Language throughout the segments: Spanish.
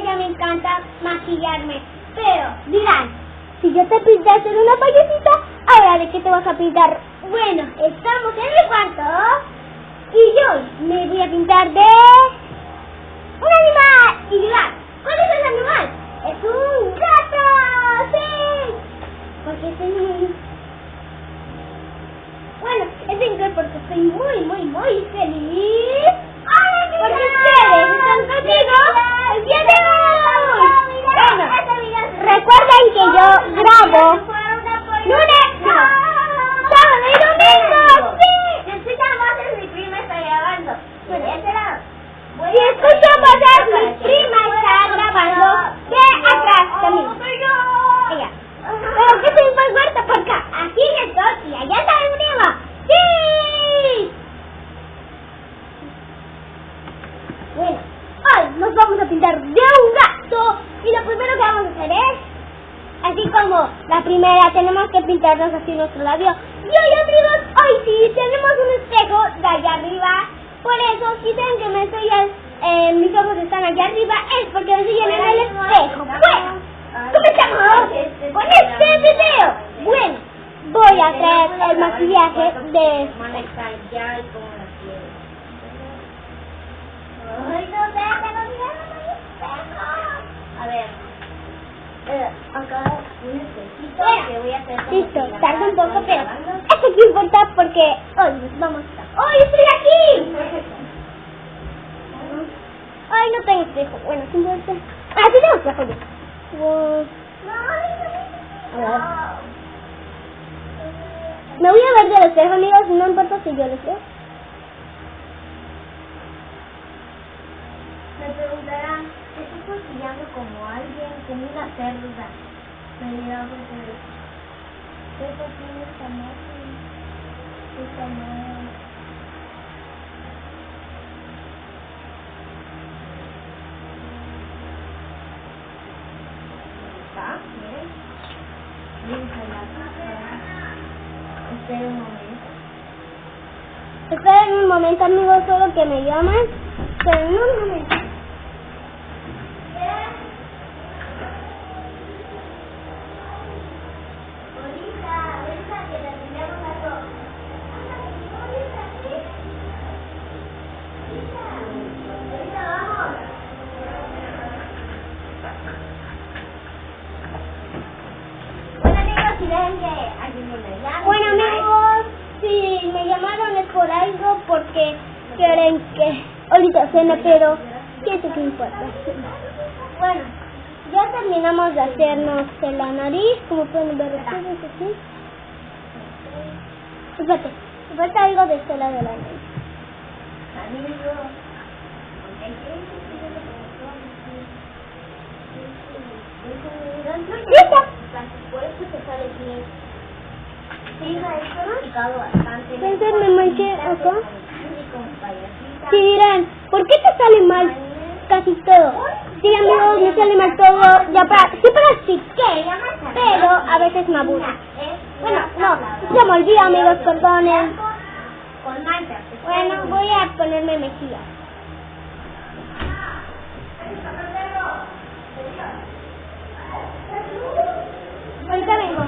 ya me encanta maquillarme. Pero, dirán, si yo te pinté hacer una payasita, ahora ¿de qué te vas a pintar? Bueno, estamos en el cuarto y yo me voy a pintar de un animal. Y dirán, ¿cuál es el animal? ¡Es un gato! ¡Sí! Porque estoy... Bueno, es increíble porque estoy muy feliz. Porque ustedes están conmigo el día de hoy. Bueno, recuerden que yo grabo lunes, sábado y domingo. Sí. Escuchamos, mi prima está grabando. Bueno, de este lado. Si escucho voces, mi prima está grabando de atrás de mí. Ella. Pero que soy muy fuerte porque aquí estoy y allá está mi prima. ¡Sí! Bueno, hoy nos vamos a pintar de un gato. Y lo primero que vamos a hacer es, así como la primera, tenemos que pintarnos así nuestro labio. Y hoy, amigos, hoy sí tenemos un espejo de allá arriba. Por eso, si ven que me estoy mis ojos están allá arriba, es porque me estoy en el espejo. Bueno, comenzamos con este video. Bueno, voy a hacer el maquillaje de... A ver, acá un espejito que voy a hacer como Listo, si la tarda un poco, pero grabando. eso no importa porque hoy nos vamos a estar. ¡Hoy estoy aquí! Ay, no tengo espejo. Bueno, sí puede ser. Ah, sí tengo espejo yo. Wow. A ver. Me voy a ver del espejo, amigos, no importa si yo lo sé. Me preguntarán, ¿estás maquillando como alguien, como una cerda? Me dirá porque eso tiene esta imagen, esta imagen. ¿Está? Miren. Espera un momento. Esperen un momento, amigos, solo que me llaman. Pero no un momento. Bueno, amigos, si me llamaron es por algo porque quieren que ahorita cena, pero ¿qué es que importa? Bueno, ya terminamos de hacernos en la nariz, como pueden ver ustedes aquí. Espérate, falta algo de este lado de la nariz. ¡Listo! Por eso te sale bien. Sí, esto ha picado bastante. Entonces me manché acá. Si dirán, ¿por qué te sale mal casi todo? Sí, amigos, me sale mal todo. Sí practiqué, pero a veces me aburro. Bueno, no, se me olvida, amigos, perdonen. Bueno, voy a ponerme mejilla. Ahorita vengo.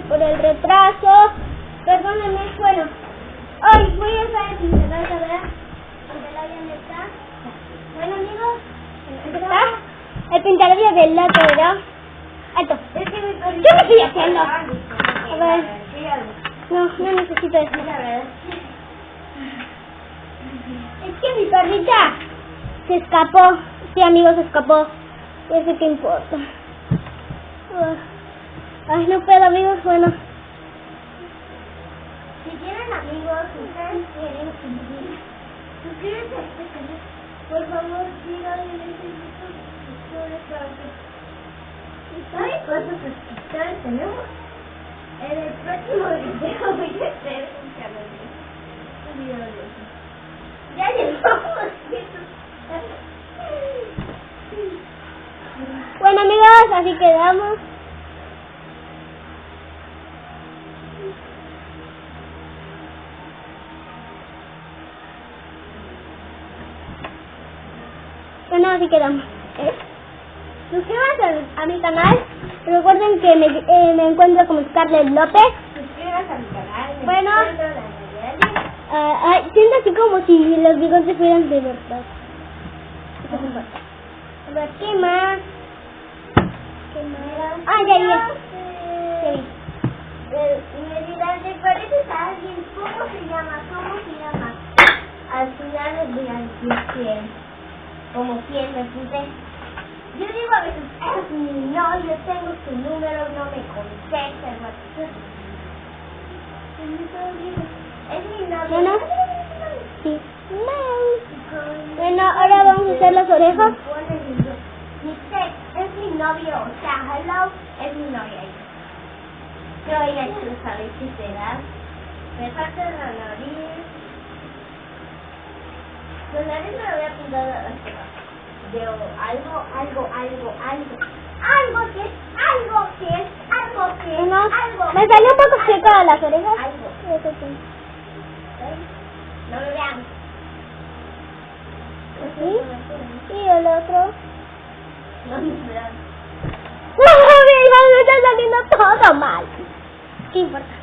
por el retraso. Perdónenme, bueno. Hoy voy a usar el pincelador, ¿verdad? Aunque la ya no está. Bueno, amigos, ¿está? El pincelador del lote, ¿verdad? Alto. ¿Qué me estoy haciendo? A ver. No necesito eso. Es que mi perrita se escapó. Sí, amigos, se escapó. Eso qué importa. Ay, no puedo, amigos, bueno. Si tienen amigos, ustedes quieren suscríbanse a este canal. Por favor, díganle a este suscriptores para que... ¿Saben cuántos suscriptores tenemos? En el próximo video voy a hacer un video de eso. Ya llevamos 100. Bueno, amigos, así quedamos. Bueno, así quedamos. Suscríbanse a mi canal. Recuerden que me encuentro como Scarlett López. Suscríbanse a mi canal. Bueno. Siento así como si los bigotes fueran de verdad. Eso no importa. A ver, ¿qué más? ¿Qué más? Ah, ya vi. ¿Te pareces a alguien? ¿Cómo se llama? Al final les voy a decir quién. Como quién me puse. Yo digo a veces, es mi novio, tengo su número, no me contesta el WhatsApp. Es mi novio. ¿No? Sí. Bueno, ahora vamos a hacer las orejas. Mi text es mi novio, o sea, hello, es mi novia. Yo ya quiero saber si te das. Me falta la nariz. La nariz me lo voy a pintar de algo Me salió un poco seca las orejas. No lo vean. ¿Sí? Y el otro. No me vean. Me está saliendo todo mal. ¿Qué importa?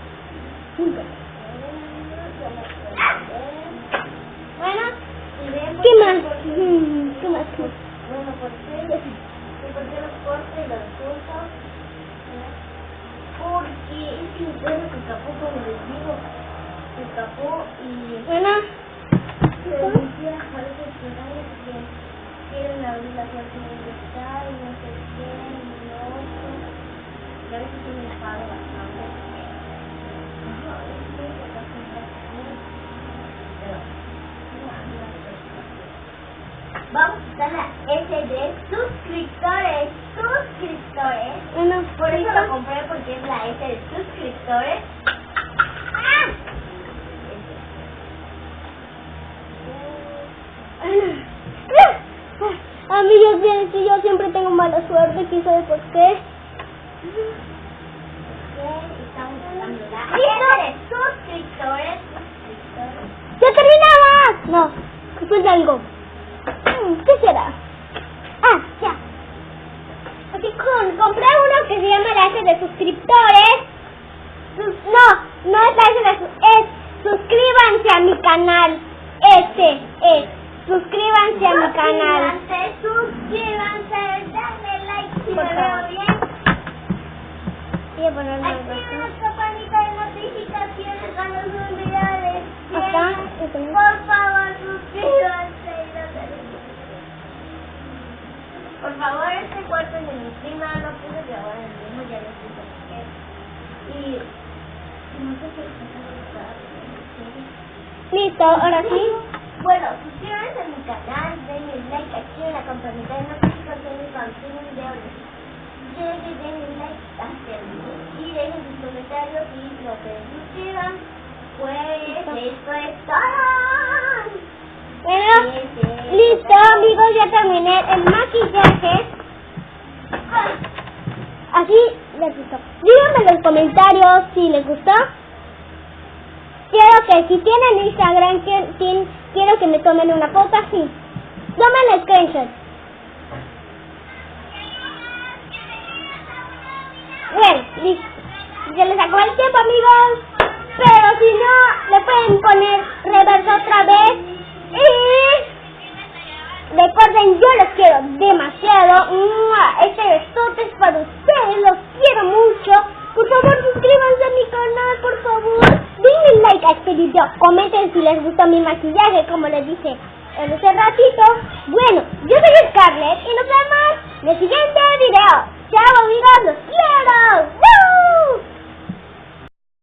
Bueno, ¿qué más? ¿Qué más? Bueno, ¿por qué los corto y los junto? Porque es que mi perro se escapó, como les digo. Se escapó y... Bueno. Se decía, parece que quieren abrir la puerta donde está y no sé qué, y lo otro. Y a veces se me apaga bastante. Ajá, esto es lo que hacen pero... Vamos a quitar la S de suscriptores. Bueno, Por eso lo compré, porque es la S de suscriptores. Amigos, yo siempre tengo mala suerte, ¿quién sabe por qué? Estamos usando la S de suscriptores. ¡Ya terminamos! No, después de algo. ¿Qué será? Ah, ya. Así compré uno que se llama la S de suscriptores. No es la S de es suscríbanse a mi canal. Suscríbanse a mi canal. Suscríbanse, denle like si me veo bien. Voy a ponerme Activen la campanita de notificaciones cuando suben videos. acá. Por favor, suscríbanse. Por favor, este cuarto es de mi prima, no pude grabar el mismo, ya lo sé por qué. Y no sé si Listo, ahora sí. bueno, suscríbanse a mi canal, denle like, activen la campanita de notificaciones cuando suba un video. Denle like hasta el video y dejen sus comentarios y lo que suscriban. Pues esto es todo. Bueno, listo, amigos, ya terminé el maquillaje. Así les gustó. Díganme en los comentarios si les gustó. Quiero que si tienen Instagram, quiero que me tomen una foto así. Tomen el screenshot. Bueno, listo. se les acabó el tiempo, amigos. Pero si no, le pueden poner reverso otra vez. Y recuerden, yo los quiero demasiado. Este besote es para ustedes, los quiero mucho. Por favor, suscríbanse a mi canal, por favor. Denle like a este video, comenten si les gustó mi maquillaje, como les dije en ese ratito. Bueno, yo soy Scarlett y nos vemos en el siguiente video. Chao, amigos, los quiero. ¡Woo!